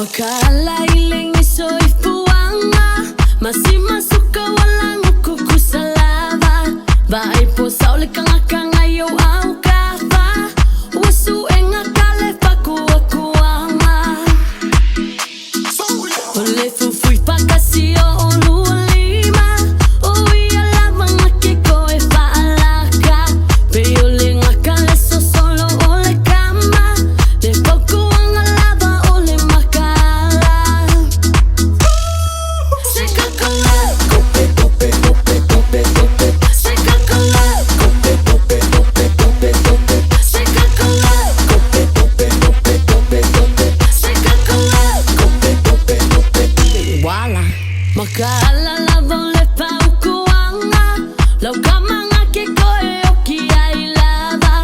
Makaalailing iso'y puwanga, masih masuk ke walang kuku salava. Vai po sa ulit kang akang ayaw ang kafa. Wasu enga kale pakuwa-kuwanga. Ole fufui pakasio olualima. Ui alamang akiko e faalaka. Peole ngakale so solo ole kama. Le pakuwang alava ole makala. Seka kala, kope kope kope kope kope. Seka kala, kope kope kope kope kope. Seka kala, kope kope kope kope kope. Seka kala, kope kope kope kope. Wala makaalala le paukuanga. Lau kamang akiko e oki ai lava.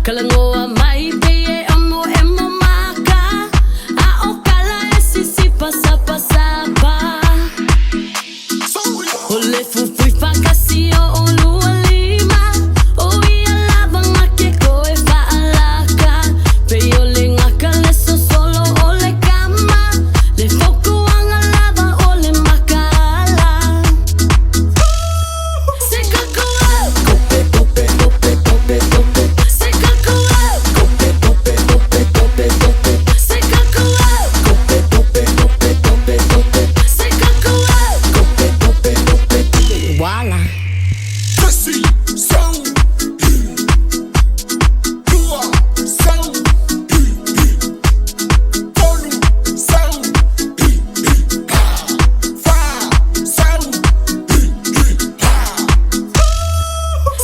Kalangoa mai peye amo emo maka. A okala e sisi pasa-pasapa. Ole fufui fakasio olualima. Oi alabang akiko e faalaka. Peole ngakale so solo ole kama. Le foku ang alava ole makala. Seka kala, kope kope kope kope kope. Seka kala, kope kope kope kope kope. Seka kala, kope kope kope kope kope. Seka kala, kope kope kope kope. Wala Kasi sang Dua sang Polu sang Fa sang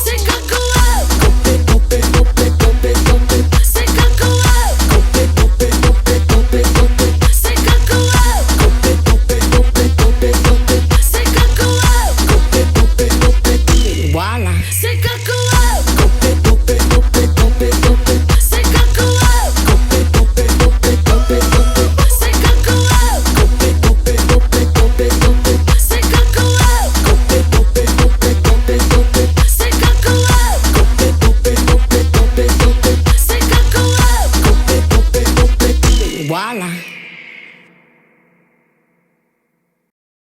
Seka kala, kope kope kope kope kope. Seka kala, kope kope kope kope kope. Seka kala, kope kope kope kope kope. Seka kala, kope kope kope kope. Wala Seka